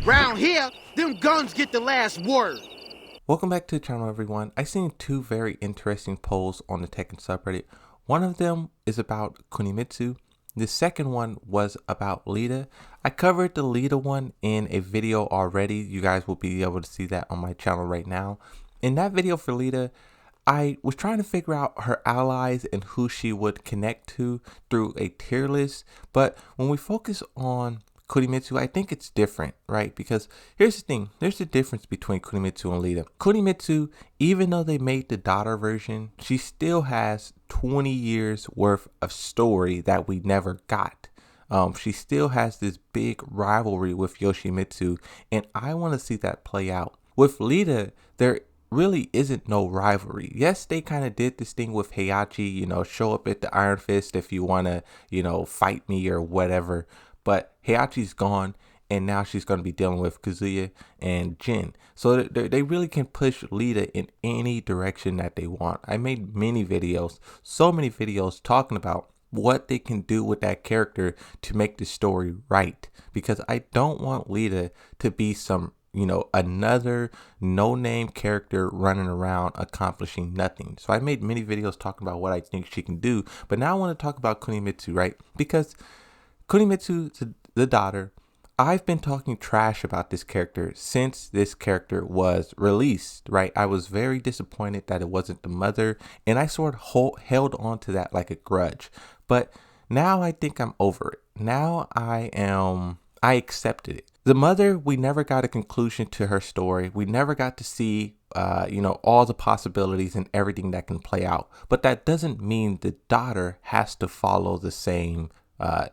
Round here, them guns get the last word. Welcome back to the channel, everyone. I seen two very interesting polls on the Tekken subreddit. One of them is about Kunimitsu. The second one was about Lita. I covered the Lita one in a video already. You guys will be able to see that on my channel right now. In that video for Lita, I was trying to figure out her allies and who she would connect to through a tier list. But when we focus on Kunimitsu, I think it's different, right? Because here's the thing, there's a difference between Kunimitsu and Lita. Kunimitsu, even though they made the daughter version, she still has 20 years worth of story that we never got. She still has this big rivalry with Yoshimitsu, and I want to see that play out. With Lita, there really isn't no rivalry. Yes, they kind of did this thing with Heihachi, show up at the Iron Fist if you want to, fight me or whatever. But Heihachi's gone, and now she's going to be dealing with Kazuya and Jin. So they really can push Lita in any direction that they want. I made many videos, so many videos talking about what they can do with that character to make the story right. Because I don't want Lita to be some, another no-name character running around accomplishing nothing. So I made many videos talking about what I think she can do. But now I want to talk about Kunimitsu, right? Because Kunimitsu, the daughter, I've been talking trash about this character since this character was released, right? I was very disappointed that it wasn't the mother, and I sort of held on to that like a grudge. But now I think I'm over it. Now I accepted it. The mother, we never got a conclusion to her story. We never got to see, all the possibilities and everything that can play out. But that doesn't mean the daughter has to follow the same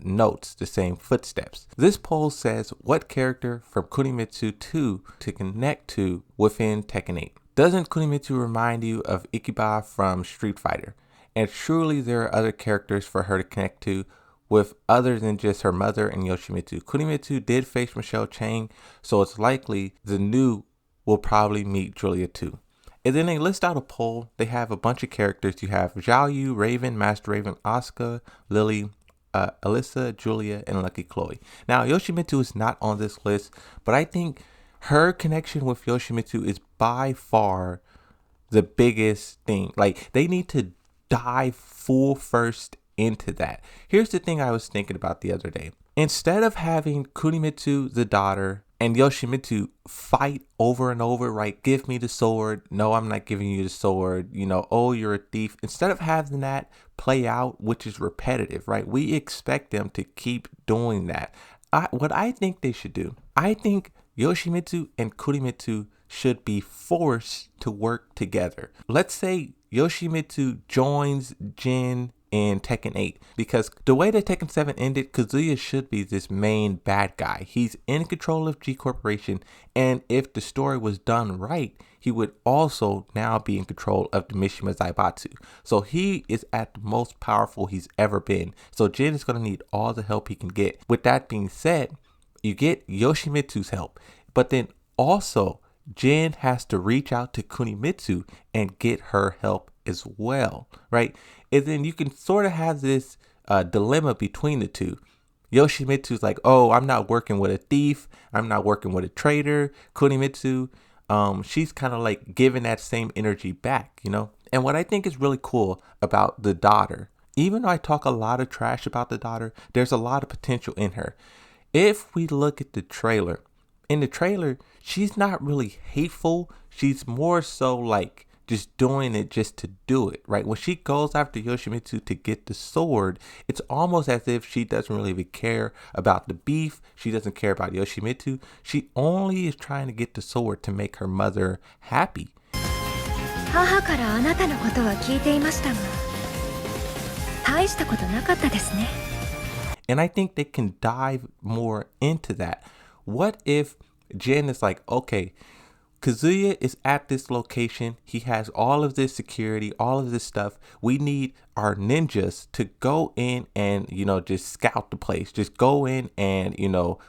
notes, the same footsteps. This poll says, what character from Kunimitsu 2 to connect to within Tekken 8? Doesn't Kunimitsu remind you of Ikiba from Street Fighter? And surely there are other characters for her to connect to with other than just her mother and Yoshimitsu. Kunimitsu did face Michelle Chang, so it's likely the new will probably meet Julia too. And then they list out a poll. They have a bunch of characters. You have Zhao Yu, Raven, Master Raven, Asuka, Lily, Alyssa, Julia, and Lucky Chloe. Now, Yoshimitsu is not on this list, but I think her connection with Yoshimitsu is by far the biggest thing. Like, they need to dive full first into that. Here's the thing I was thinking about the other day. Instead of having Kunimitsu, the daughter, and Yoshimitsu fight over and over, right? Give me the sword. No, I'm not giving you the sword. Oh, you're a thief. Instead of having that play out, which is repetitive, right? We expect them to keep doing that. What I think they should do, I think Yoshimitsu and Kunimitsu should be forced to work together. Let's say Yoshimitsu joins Jin in Tekken 8, because the way that Tekken 7 ended, Kazuya should be this main bad guy. He's in control of G Corporation, and if the story was done right, he would also now be in control of the Mishima Zaibatsu. So he is at the most powerful he's ever been. So Jin is going to need all the help he can get. With that being said, you get Yoshimitsu's help, but then also Jin has to reach out to Kunimitsu and get her help as well, right? And then you can sort of have this dilemma between the two. Yoshimitsu's like, oh, I'm not working with a thief. I'm not working with a traitor. Kunimitsu, she's kind of like giving that same energy back, And what I think is really cool about the daughter, even though I talk a lot of trash about the daughter, there's a lot of potential in her. If we look at the trailer, in the trailer, she's not really hateful. She's more so like just doing it just to do it, right? When she goes after Yoshimitsu to get the sword, it's almost as if she doesn't really even care about the beef. She doesn't care about Yoshimitsu. She only is trying to get the sword to make her mother happy. And I think they can dive more into that. What if Jin is like, okay, Kazuya is at this location. He has all of this security, all of this stuff. We need our ninjas to go in and, just scout the place. Just go in and,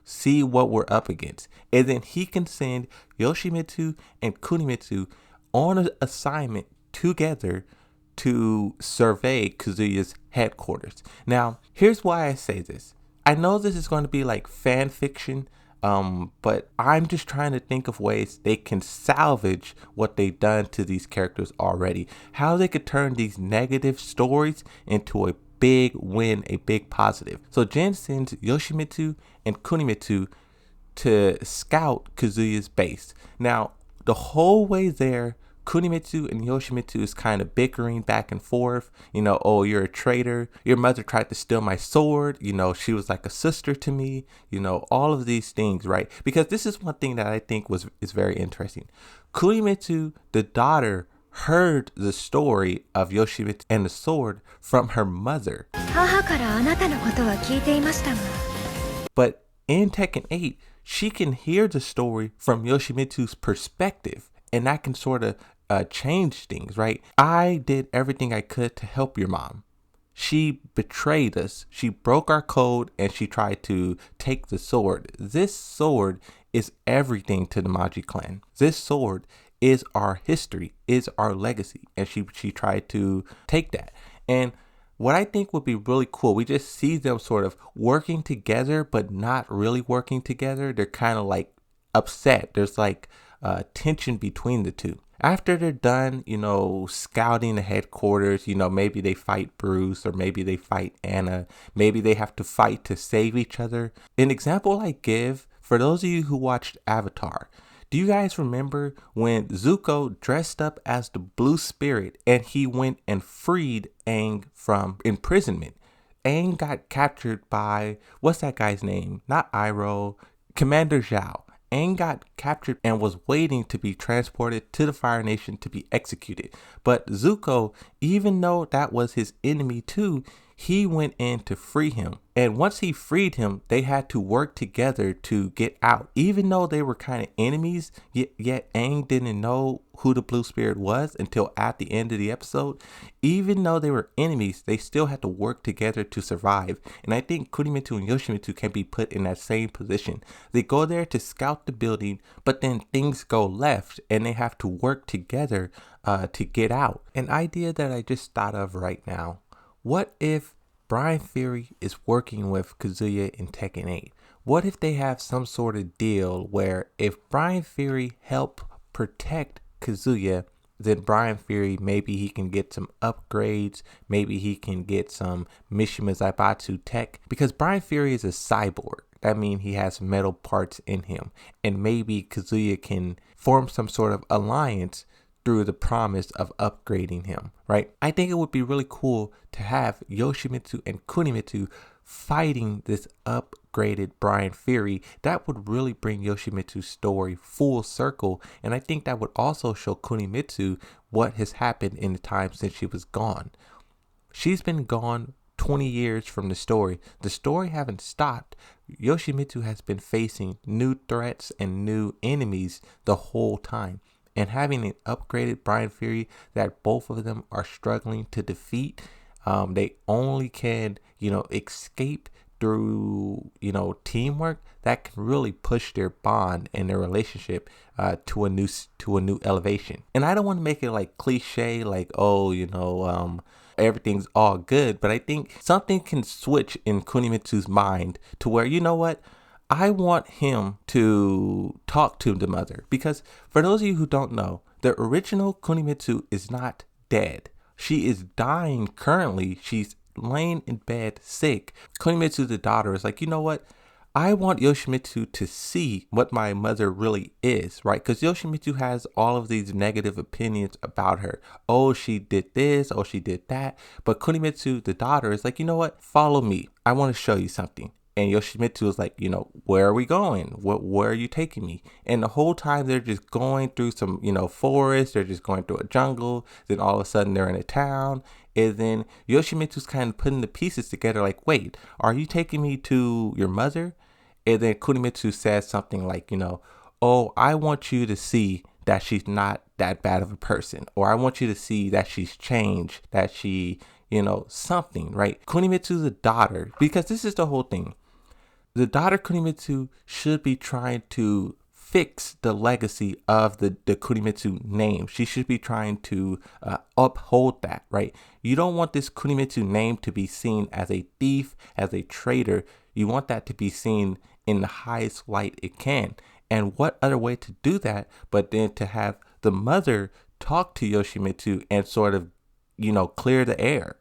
see what we're up against. And then he can send Yoshimitsu and Kunimitsu on an assignment together to survey Kazuya's headquarters. Now, here's why I say this. I know this is going to be like fan fiction. But I'm just trying to think of ways they can salvage what they've done to these characters already. How they could turn these negative stories into a big win, a big positive. So Jin sends Yoshimitsu and Kunimitsu to scout Kazuya's base. Now, the whole way there, Kunimitsu and Yoshimitsu is kind of bickering back and forth. Oh, you're a traitor. Your mother tried to steal my sword. She was like a sister to me. All of these things, right? Because this is one thing that I think is very interesting. Kunimitsu, the daughter, heard the story of Yoshimitsu and the sword from her mother. But in Tekken 8, she can hear the story from Yoshimitsu's perspective, and that can sort of change things, right? I did everything I could to help your mom. She betrayed us. She broke our code, and she tried to take the sword. This sword is everything to the Maji clan. This sword is our history, is our legacy, and she tried to take that. And what I think would be really cool, we just see them sort of working together, but not really working together. They're kind of like upset. There's like tension between the two. After they're done, scouting the headquarters, maybe they fight Bruce, or maybe they fight Anna. Maybe they have to fight to save each other. An example I give, for those of you who watched Avatar, do you guys remember when Zuko dressed up as the Blue Spirit and he went and freed Aang from imprisonment? Aang got captured by, what's that guy's name? Not Iroh, Commander Zhao. Aang got captured and was waiting to be transported to the Fire Nation to be executed. But Zuko, even though that was his enemy too, he went in to free him. And once he freed him, they had to work together to get out. Even though they were kind of enemies, yet Aang didn't know who the Blue Spirit was until at the end of the episode. Even though they were enemies, they still had to work together to survive. And I think Kunimitsu and Yoshimitsu can be put in that same position. They go there to scout the building, but then things go left and they have to work together to get out. An idea that I just thought of right now. What if Brian Fury is working with Kazuya in Tekken 8? What if they have some sort of deal where if Brian Fury help protect Kazuya, then Brian Fury, maybe he can get some upgrades, maybe he can get some Mishima Zaibatsu tech, because Brian Fury is a cyborg. That means he has metal parts in him, and maybe Kazuya can form some sort of alliance through the promise of upgrading him, right? I think it would be really cool to have Yoshimitsu and Kunimitsu fighting this upgraded Brian Fury. That would really bring Yoshimitsu's story full circle, and I think that would also show Kunimitsu what has happened in the time since she was gone. She's been gone 20 years from the story. The story haven't stopped. Yoshimitsu has been facing new threats and new enemies the whole time. And having an upgraded Brian Fury that both of them are struggling to defeat, they only can, escape through, teamwork. That can really push their bond and their relationship to a new elevation. And I don't want to make it like cliche, like everything's all good, but I think something can switch in Kunimitsu's mind to where, you know what? I want him to talk to the mother, because for those of you who don't know, the original Kunimitsu is not dead. She is dying currently. She's laying in bed sick. Kunimitsu, the daughter, is like, you know what? I want Yoshimitsu to see what my mother really is, right? Because Yoshimitsu has all of these negative opinions about her. Oh, she did this. Oh, she did that. But Kunimitsu, the daughter, is like, you know what? Follow me. I want to show you something. And Yoshimitsu was like, where are we going? Where are you taking me? And the whole time they're just going through some, forest. They're just going through a jungle. Then all of a sudden they're in a town. And then Yoshimitsu's kind of putting the pieces together like, wait, are you taking me to your mother? And then Kunimitsu says something like, oh, I want you to see that she's not that bad of a person. Or I want you to see that she's changed, that she, something, right? Kunimitsu's a daughter, because this is the whole thing. The daughter Kunimitsu should be trying to fix the legacy of the Kunimitsu name. She should be trying to uphold that, right? You don't want this Kunimitsu name to be seen as a thief, as a traitor. You want that to be seen in the highest light it can. And what other way to do that but then to have the mother talk to Yoshimitsu and sort of, clear the air,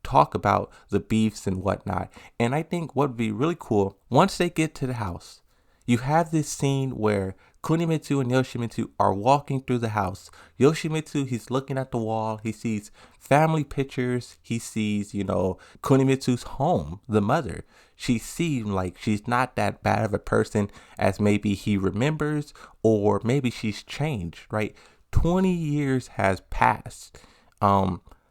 talk about the beefs and whatnot. And I think what would be really cool, once they get to the house, you have this scene where Kunimitsu and Yoshimitsu are walking through the house. Yoshimitsu, he's looking at the wall. He sees family pictures. He sees, Kunimitsu's home, the mother. She seems like she's not that bad of a person as maybe he remembers, or maybe she's changed, right? 20 years has passed.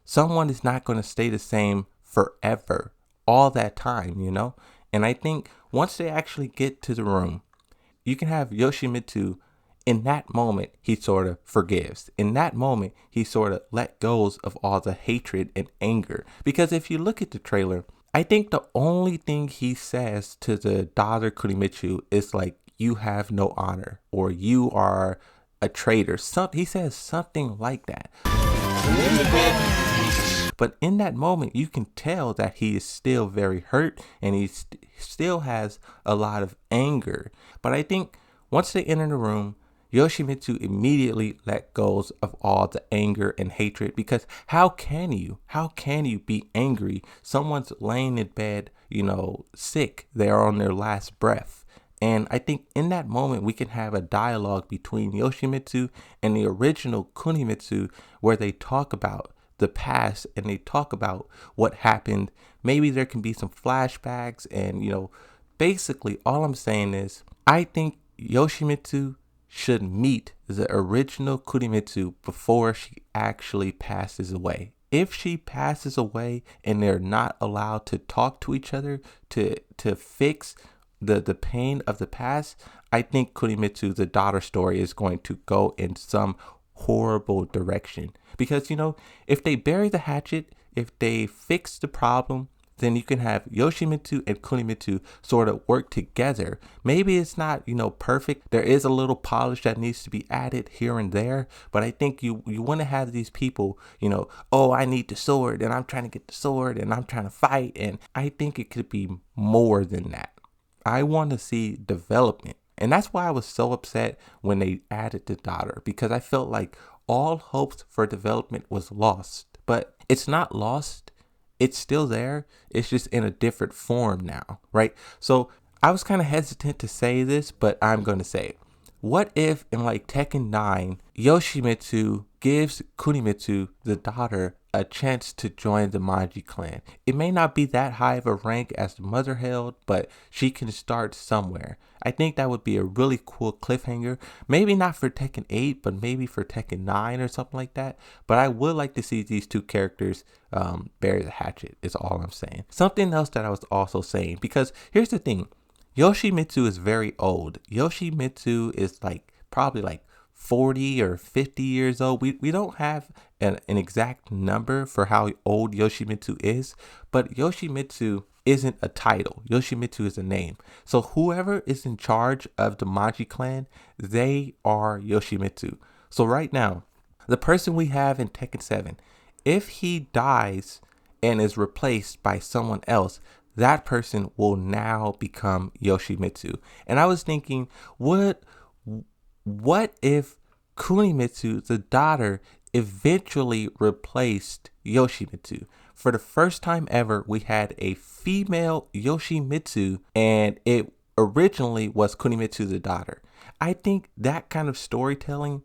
Someone is not going to stay the same forever, all that time, And I think once they actually get to the room, you can have Yoshimitsu, in that moment, he sort of forgives. In that moment, he sort of let goes of all the hatred and anger. Because if you look at the trailer, I think the only thing he says to the daughter Kunimitsu is like, you have no honor, or you are a traitor. He says something like that. But in that moment, you can tell that he is still very hurt and he still has a lot of anger. But I think once they enter the room, Yoshimitsu immediately let go of all the anger and hatred, because how can you be angry? Someone's laying in bed, sick. They are on their last breath. And I think in that moment, we can have a dialogue between Yoshimitsu and the original Kunimitsu where they talk about the past and they talk about what happened. Maybe there can be some flashbacks and, basically all I'm saying is I think Yoshimitsu should meet the original Kunimitsu before she actually passes away. If she passes away and they're not allowed to talk to each other to fix the pain of the past, I think Kunimitsu, the daughter story, is going to go in some horrible direction. Because, if they bury the hatchet, if they fix the problem, then you can have Yoshimitsu and Kunimitsu sort of work together. Maybe it's not, perfect. There is a little polish that needs to be added here and there. But I think you want to have these people, oh, I need the sword and I'm trying to get the sword and I'm trying to fight. And I think it could be more than that. I want to see development. And that's why I was so upset when they added the daughter, because I felt like all hopes for development was lost. But it's not lost. It's still there. It's just in a different form now, right? So I was kind of hesitant to say this, but I'm going to say it. What if in like Tekken 9, Yoshimitsu gives Kunimitsu, the daughter, a chance to join the Manji clan? It may not be that high of a rank as the mother held, but she can start somewhere. I think that would be a really cool cliffhanger. Maybe not for Tekken 8, but maybe for Tekken 9 or something like that. But I would like to see these two characters bury the hatchet, is all I'm saying. Something else that I was also saying, because here's the thing. Yoshimitsu is very old. Yoshimitsu is probably 40 or 50 years old. We don't have an exact number for how old Yoshimitsu is, but Yoshimitsu isn't a title. Yoshimitsu is a name. So whoever is in charge of the Manji clan, they are Yoshimitsu. So right now, the person we have in Tekken 7, if he dies and is replaced by someone else, that person will now become Yoshimitsu. And I was thinking, what if Kunimitsu, the daughter, eventually replaced Yoshimitsu? For the first time ever, we had a female Yoshimitsu, and it originally was Kunimitsu, the daughter. I think that kind of storytelling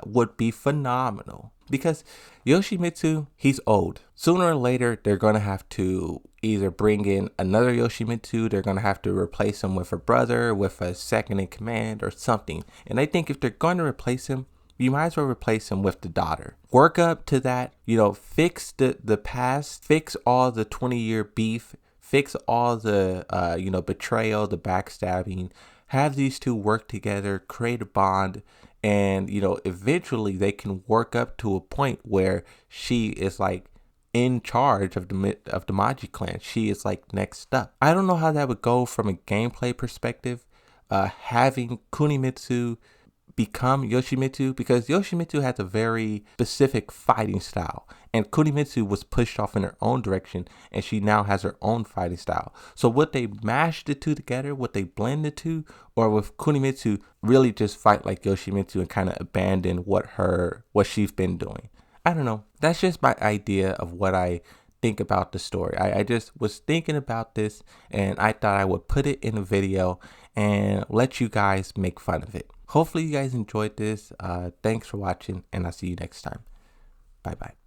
would be phenomenal, because Yoshimitsu, he's old. Sooner or later, they're going to have to either bring in another Yoshimitsu, they're going to have to replace him with a brother, with a second in command or something. And I think if they're going to replace him, you might as well replace him with the daughter. Work up to that, fix the past, fix all the 20-year beef, fix all the, betrayal, the backstabbing, have these two work together, create a bond. And, eventually they can work up to a point where she is in charge of the Manji clan. She is next up. I don't know how that would go from a gameplay perspective, having Kunimitsu become Yoshimitsu, because Yoshimitsu has a very specific fighting style. and Kunimitsu was pushed off in her own direction, and she now has her own fighting style. So would they mash the two together? Would they blend the two? Or would Kunimitsu really just fight like Yoshimitsu and kind of abandon what she's been doing? I don't know. That's just my idea of what I think about the story. I just was thinking about this, and I thought I would put it in a video and let you guys make fun of it. Hopefully you guys enjoyed this. Thanks for watching, and I'll see you next time. Bye bye.